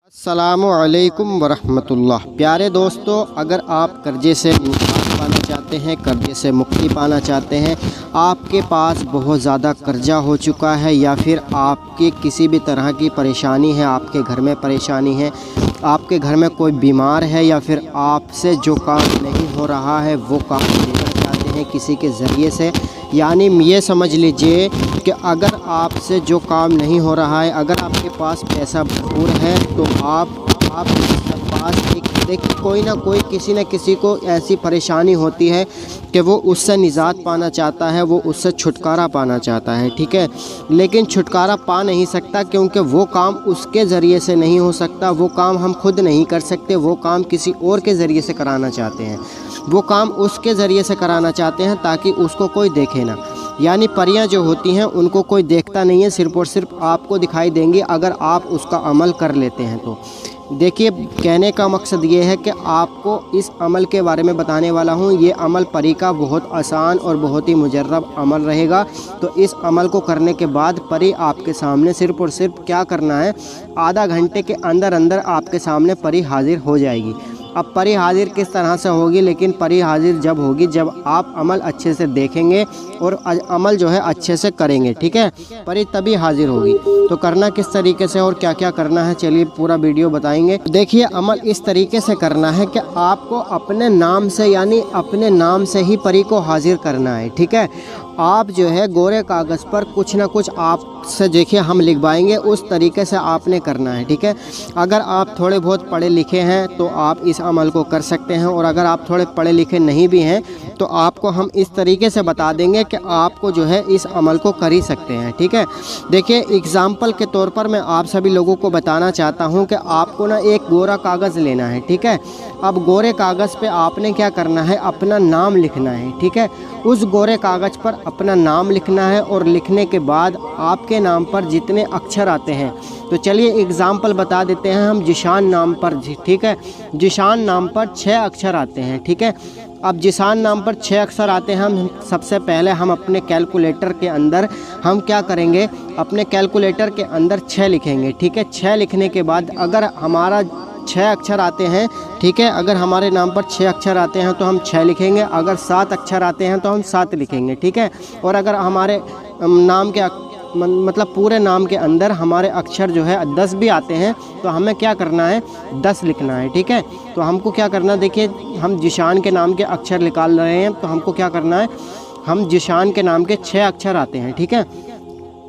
अस्सलामुअलैकुम वरहमतुल्लाह। प्यारे दोस्तों, अगर आप कर्जे से निजात पाना चाहते हैं, कर्जे से मुक्ति पाना चाहते हैं, आपके पास बहुत ज़्यादा कर्जा हो चुका है या फिर आपकी किसी भी तरह की परेशानी है, आपके घर में परेशानी है, आपके घर में कोई बीमार है या फिर आपसे जो काम नहीं हो रहा है वो काम लेना चाहते हैं किसी के ज़रिए से, यानी ये समझ लीजिए कि अगर आपसे जो काम नहीं हो रहा है, अगर आपके पास पैसा भरपूर है तो आप पास एक कोई ना कोई किसी न किसी को ऐसी परेशानी होती है कि वो उससे निजात पाना चाहता है, वो उससे छुटकारा पाना चाहता है, ठीक है। लेकिन छुटकारा पा नहीं सकता क्योंकि वो काम उसके ज़रिए से नहीं हो सकता, वो काम हम खुद नहीं कर सकते, वो काम किसी और के ज़रिए से कराना चाहते हैं, वो काम उसके ज़रिए से कराना चाहते हैं ताकि उसको कोई देखे ना। यानी परियां जो होती हैं उनको कोई देखता नहीं है, सिर्फ़ और सिर्फ आपको दिखाई देंगी अगर आप उसका अमल कर लेते हैं तो। देखिए, कहने का मकसद ये है कि आपको इस अमल के बारे में बताने वाला हूँ। ये अमल परी का बहुत आसान और बहुत ही मुजर्रब अमल रहेगा। तो इस अमल को करने के बाद परी आपके सामने सिर्फ़ और सिर्फ क्या करना है, आधा घंटे के अंदर अंदर आपके सामने परी हाजिर हो जाएगी। अब परी हाजिर किस तरह से होगी, लेकिन परी हाजिर जब होगी जब आप अमल अच्छे से देखेंगे और अमल जो है अच्छे से करेंगे, ठीक है। परी तभी हाजिर होगी। तो करना किस तरीके से और क्या क्या करना है, चलिए पूरा वीडियो बताएंगे। देखिए, अमल इस तरीके से करना है कि आपको अपने नाम से, यानी अपने नाम से ही परी को हाजिर करना है, ठीक है। आप जो है गोरे कागज़ पर कुछ ना कुछ आपसे देखिए हम लिखवाएंगे, उस तरीके से आपने करना है, ठीक है। अगर आप थोड़े बहुत पढ़े लिखे हैं तो आप इस अमल को कर सकते हैं, और अगर आप थोड़े पढ़े लिखे नहीं भी हैं तो आपको हम इस तरीके से बता देंगे कि आपको जो है इस अमल को कर ही सकते हैं, ठीक है। देखिए, एग्ज़ाम्पल के तौर पर मैं आप सभी लोगों को बताना चाहता हूं कि आपको ना एक गोरा कागज़ लेना है, ठीक है। अब गोरे कागज़ पे आपने क्या करना है, अपना नाम लिखना है, ठीक है। उस गोरे कागज़ पर अपना नाम लिखना है और लिखने के बाद आपके नाम पर जितने अक्षर आते हैं, तो चलिए एग्ज़ाम्पल बता देते हैं हम। जिशान नाम पर, ठीक है, जिशान नाम पर 6 अक्षर आते हैं, ठीक है। अब जिशान नाम पर 6 अक्षर आते हैं, हम सबसे पहले हम अपने कैलकुलेटर के अंदर हम क्या करेंगे, अपने कैलकुलेटर के अंदर 6 लिखेंगे, ठीक है। 6 लिखने के बाद अगर हमारा 6 अक्षर आते हैं, ठीक है, अगर हमारे नाम पर 6 अक्षर आते हैं तो हम 6 लिखेंगे, अगर 7 अक्षर आते हैं तो हम 7 लिखेंगे, ठीक है। और अगर हमारे नाम के मतलब पूरे नाम के अंदर हमारे अक्षर जो है 10 भी आते हैं तो हमें क्या करना है, 10 लिखना है, ठीक है। तो हमको क्या करना, देखिए हम जिशान के नाम के अक्षर निकाल रहे हैं, तो हमको क्या करना है, हम जिशान के नाम के 6 अक्षर आते हैं, ठीक है।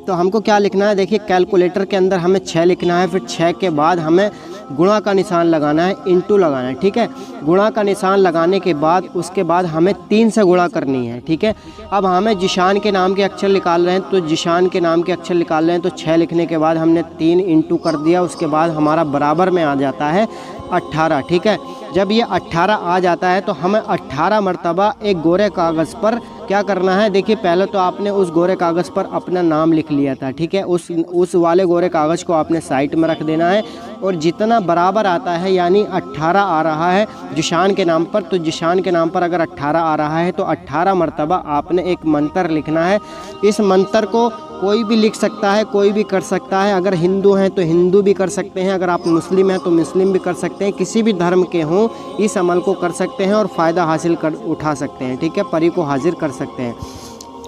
तो हमको क्या लिखना है, देखिए कैलकुलेटर के अंदर हमें 6 लिखना है, फिर 6 के बाद हमें गुणा का निशान लगाना है, इंटू लगाना है, ठीक है। गुणा का निशान लगाने के बाद उसके बाद हमें 3 से गुणा करनी है, ठीक है। अब हमें जिशान के नाम के अक्षर निकाल रहे हैं, तो जिशान के नाम के अक्षर निकाल रहे हैं, तो 6 लिखने के बाद हमने 3 इंटू कर दिया, उसके बाद हमारा बराबर में आ जाता है 18, ठीक है। जब ये 18 आ जाता है तो हमें 18 मरतबा एक गोरे कागज़ पर क्या करना है, देखिए पहले तो आपने उस गोरे कागज़ पर अपना नाम लिख लिया था, ठीक है। उस वाले गोरे कागज़ को आपने साइड में रख देना है, और जितना बराबर आता है, यानी 18 आ रहा है जिशान के नाम पर, तो जिशान के नाम पर अगर 18 आ रहा है तो 18 मरतबा आपने एक मंत्र लिखना है। इस मंत्र को कोई भी लिख सकता है, कोई भी कर सकता है। अगर हिंदू हैं तो हिंदू भी कर सकते हैं, अगर आप मुस्लिम हैं तो मुस्लिम भी कर सकते हैं, किसी भी धर्म के हों इस अमल को कर सकते हैं और फ़ायदा हासिल कर उठा सकते हैं, ठीक है। परी को हाजिर कर सकते हैं।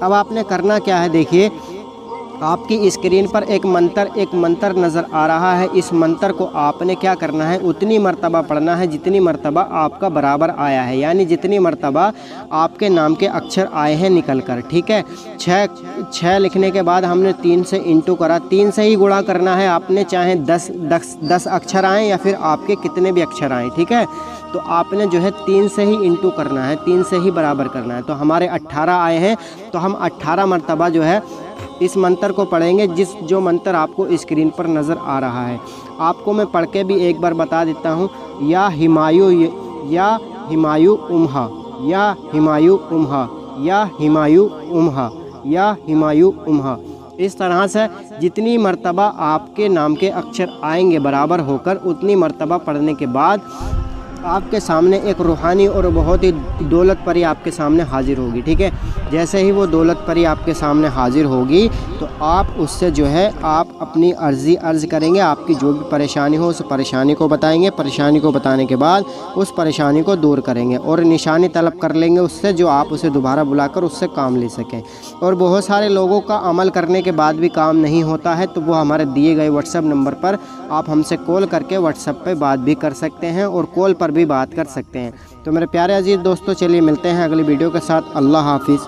अब आपने करना क्या है, देखिए आपकी स्क्रीन पर एक मंत्र नज़र आ रहा है। इस मंत्र को आपने क्या करना है, उतनी मर्तबा पढ़ना है जितनी मर्तबा आपका बराबर आया है, यानी जितनी मर्तबा आपके नाम के अक्षर आए हैं निकल कर, ठीक है। 6 लिखने के बाद हमने 3 से इंटू करा, 3 से ही गुणा करना है आपने, चाहे 10 अक्षर आएँ या फिर आपके कितने भी अक्षर आएँ, ठीक है। तो आपने जो है 3 से ही इंटू करना है, 3 से ही बराबर करना है। तो हमारे 18 आए हैं, तो हम 18 मरतबा जो है इस मंत्र को पढ़ेंगे, जो मंत्र आपको स्क्रीन पर नज़र आ रहा है। आपको मैं पढ़ के भी एक बार बता देता हूँ। या हिमायू, या हिमायू उम्हा, या हिमायू उम्हा, या हिमायू उम्हा, या हिमायू उम्हा। इस तरह से जितनी मर्तबा आपके नाम के अक्षर आएंगे बराबर होकर, उतनी मर्तबा पढ़ने के बाद आपके सामने एक रूहानी और बहुत ही दौलत परी आपके सामने हाजिर होगी। ठीक है, जैसे ही वो दौलत परी आपके सामने हाजिर होगी तो आप उससे जो है आप अपनी अर्ज़ करेंगे, आपकी जो भी परेशानी हो उस परेशानी को बताएंगे। परेशानी को बताने के बाद उस परेशानी को दूर करेंगे और निशानी तलब कर लेंगे उससे, जो आप उसे दोबारा बुलाकर उससे काम ले सकें। और बहुत सारे लोगों का अमल करने के बाद भी काम नहीं होता है, तो वो हमारे दिए गए व्हाट्सएप नंबर पर आप हमसे कॉल करके व्हाट्सएप पे बात भी कर सकते हैं और कॉल पर भी बात कर सकते हैं। तो मेरे प्यारे अजीज़ दोस्तों, चलिए मिलते हैं अगली वीडियो के साथ। अल्लाह हाफिज़।